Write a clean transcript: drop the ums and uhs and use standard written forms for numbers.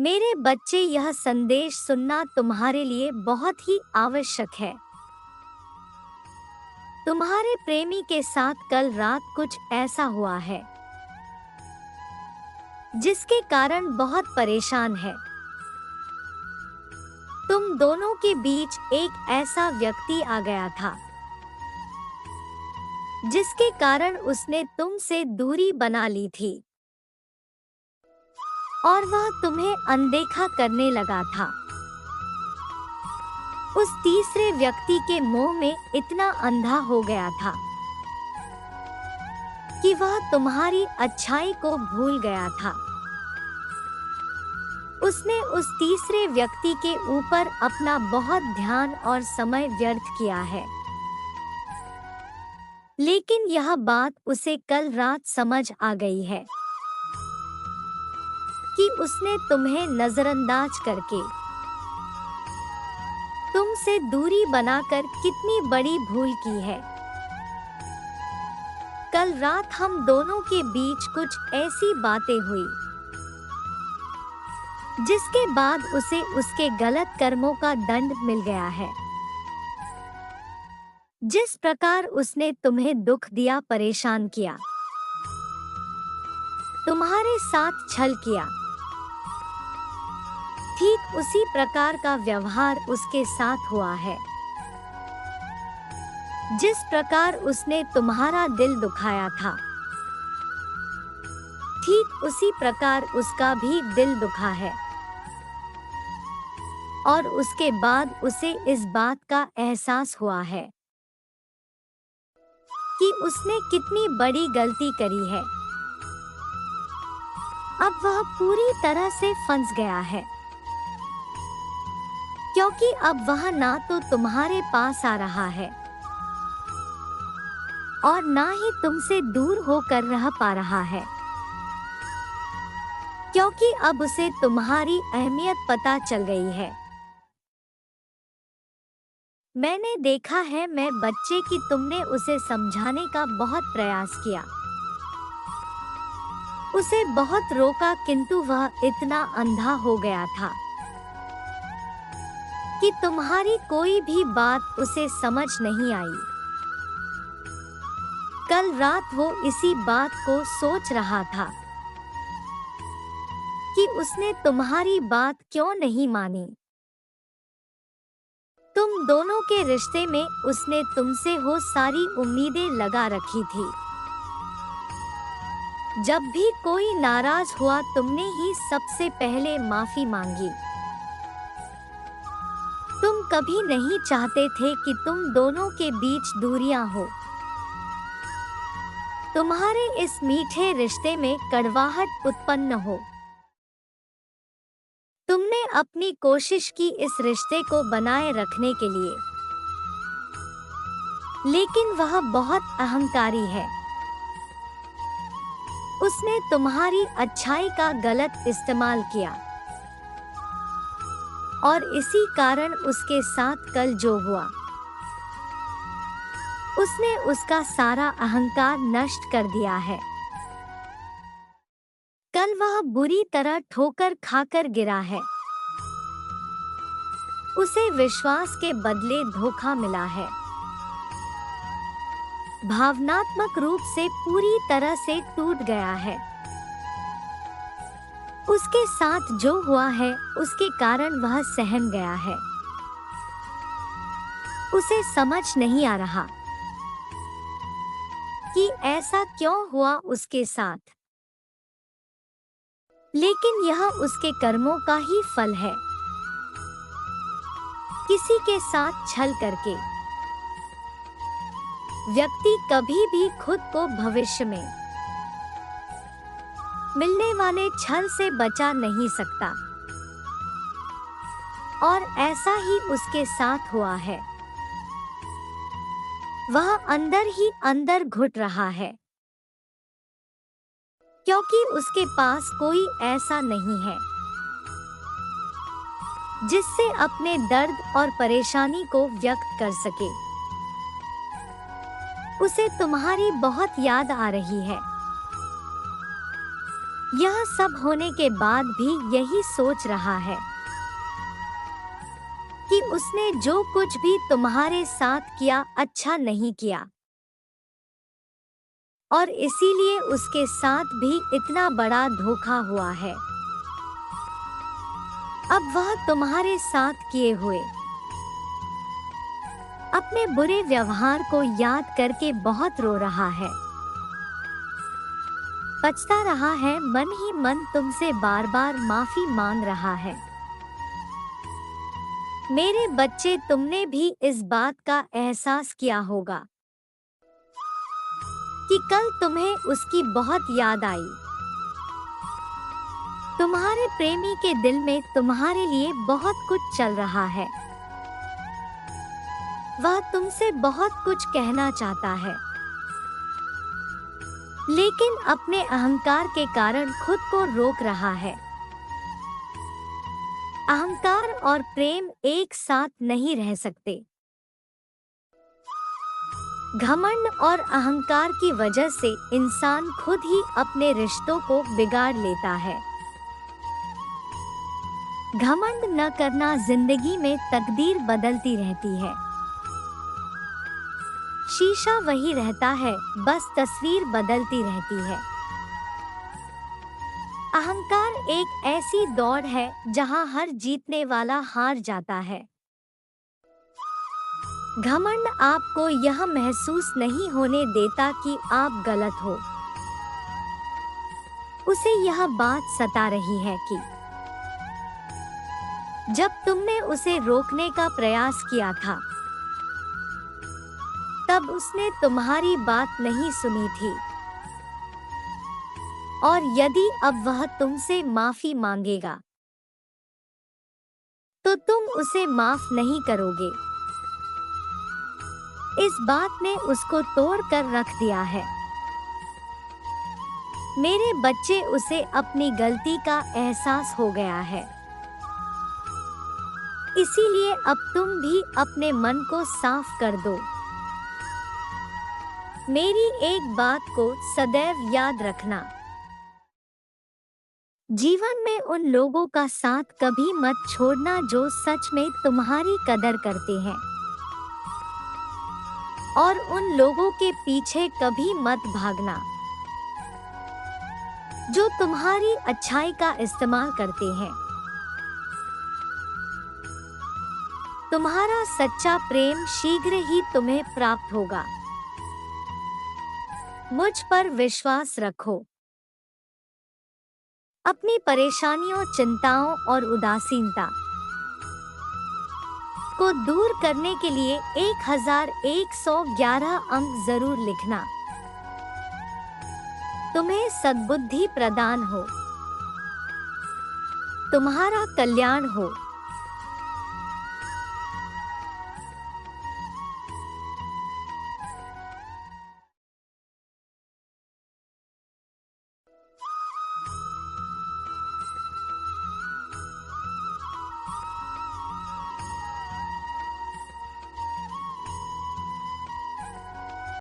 मेरे बच्चे, यह संदेश सुनना तुम्हारे लिए बहुत ही आवश्यक है। तुम्हारे प्रेमी के साथ कल रात कुछ ऐसा हुआ है जिसके कारण बहुत परेशान है। तुम दोनों के बीच एक ऐसा व्यक्ति आ गया था जिसके कारण उसने तुमसे दूरी बना ली थी और वह तुम्हें अनदेखा करने लगा था। उस तीसरे व्यक्ति के मोह में इतना अंधा हो गया था कि वह तुम्हारी अच्छाई को भूल गया था। उसने उस तीसरे व्यक्ति के ऊपर अपना बहुत ध्यान और समय व्यर्थ किया है, लेकिन यह बात उसे कल रात समझ आ गई है कि उसने तुम्हें नजरअंदाज करके तुमसे दूरी बनाकर कितनी बड़ी भूल की है। कल रात हम दोनों के बीच कुछ ऐसी बातें हुई जिसके बाद उसे उसके गलत कर्मों का दंड मिल गया है। जिस प्रकार उसने तुम्हें दुख दिया, परेशान किया, तुम्हारे साथ छल किया, ठीक उसी प्रकार का व्यवहार उसके साथ हुआ है। जिस प्रकार उसने तुम्हारा दिल दुखाया था, ठीक उसी प्रकार उसका भी दिल दुखा है। और उसके बाद उसे इस बात का एहसास हुआ है कि उसने कितनी बड़ी गलती करी है। अब वह पूरी तरह से फंस गया है, क्योंकि अब वह ना तो तुम्हारे पास आ रहा है और ना ही तुमसे दूर होकर रह पा रहा है, क्योंकि अब उसे तुम्हारी अहमियत पता चल गई है। मैंने देखा है मैं बच्चे कि तुमने उसे समझाने का बहुत प्रयास किया, उसे बहुत रोका, किंतु वह इतना अंधा हो गया था कि तुम्हारी कोई भी बात उसे समझ नहीं आई। कल रात वो इसी बात को सोच रहा था कि उसने तुम्हारी बात क्यों नहीं मानी। तुम दोनों के रिश्ते में उसने तुमसे हो सारी उम्मीदें लगा रखी थी। जब भी कोई नाराज हुआ, तुमने ही सबसे पहले माफी मांगी। तुम कभी नहीं चाहते थे कि तुम दोनों के बीच दूरियां हो। तुम्हारे इस मीठे रिश्ते में कड़वाहट उत्पन्न हो। तुमने अपनी कोशिश की इस रिश्ते को बनाए रखने के लिए, लेकिन वह बहुत अहंकारी है। उसने तुम्हारी अच्छाई का गलत इस्तेमाल किया और इसी कारण उसके साथ कल जो हुआ, उसने उसका सारा अहंकार नष्ट कर दिया है। कल वह बुरी तरह ठोकर खाकर गिरा है। उसे विश्वास के बदले धोखा मिला है। भावनात्मक रूप से पूरी तरह से टूट गया है। उसके साथ जो हुआ है उसके कारण वह सहम गया है। उसे समझ नहीं आ रहा कि ऐसा क्यों हुआ उसके साथ, लेकिन यह उसके कर्मों का ही फल है। किसी के साथ छल करके व्यक्ति कभी भी खुद को भविष्य में मिलने वाले छल से बचा नहीं सकता, और ऐसा ही उसके साथ हुआ है। वह अंदर ही अंदर घुट रहा है, क्योंकि उसके पास कोई ऐसा नहीं है जिससे अपने दर्द और परेशानी को व्यक्त कर सके। उसे तुम्हारी बहुत याद आ रही है। यह सब होने के बाद भी यही सोच रहा है कि उसने जो कुछ भी तुम्हारे साथ किया अच्छा नहीं किया, और इसीलिए उसके साथ भी इतना बड़ा धोखा हुआ है। अब वह तुम्हारे साथ किए हुए अपने बुरे व्यवहार को याद करके बहुत रो रहा है, पछता रहा है, मन ही मन तुमसे बार बार माफी मांग रहा है। मेरे बच्चे, तुमने भी इस बात का एहसास किया होगा कि कल तुम्हें उसकी बहुत याद आई। तुम्हारे प्रेमी के दिल में तुम्हारे लिए बहुत कुछ चल रहा है। वह तुमसे बहुत कुछ कहना चाहता है, लेकिन अपने अहंकार के कारण खुद को रोक रहा है। अहंकार और प्रेम एक साथ नहीं रह सकते। घमंड और अहंकार की वजह से इंसान खुद ही अपने रिश्तों को बिगाड़ लेता है। घमंड न करना, जिंदगी में तकदीर बदलती रहती है। शीशा वही रहता है, बस तस्वीर बदलती रहती है। अहंकार एक ऐसी दौड़ है जहां हर जीतने वाला हार जाता है। घमंड आपको यह महसूस नहीं होने देता कि आप गलत हो। उसे यह बात सता रही है कि जब तुमने उसे रोकने का प्रयास किया था, तब उसने तुम्हारी बात नहीं सुनी थी। और यदि अब वह तुमसे माफी मांगेगा, तो तुम उसे माफ नहीं करोगे। इस बात ने उसको तोड़ कर रख दिया है। मेरे बच्चे, उसे अपनी गलती का एहसास हो गया है। इसीलिए अब तुम भी अपने मन को साफ कर दो। मेरी एक बात को सदैव याद रखना, जीवन में उन लोगों का साथ कभी मत छोड़ना जो सच में तुम्हारी कदर करते हैं, और उन लोगों के पीछे कभी मत भागना जो तुम्हारी अच्छाई का इस्तेमाल करते हैं। तुम्हारा सच्चा प्रेम शीघ्र ही तुम्हें प्राप्त होगा। मुझ पर विश्वास रखो। अपनी परेशानियों, चिंताओं और उदासीनता को दूर करने के लिए 1111 अंक जरूर लिखना। तुम्हें सद्बुद्धि प्रदान हो, तुम्हारा कल्याण हो।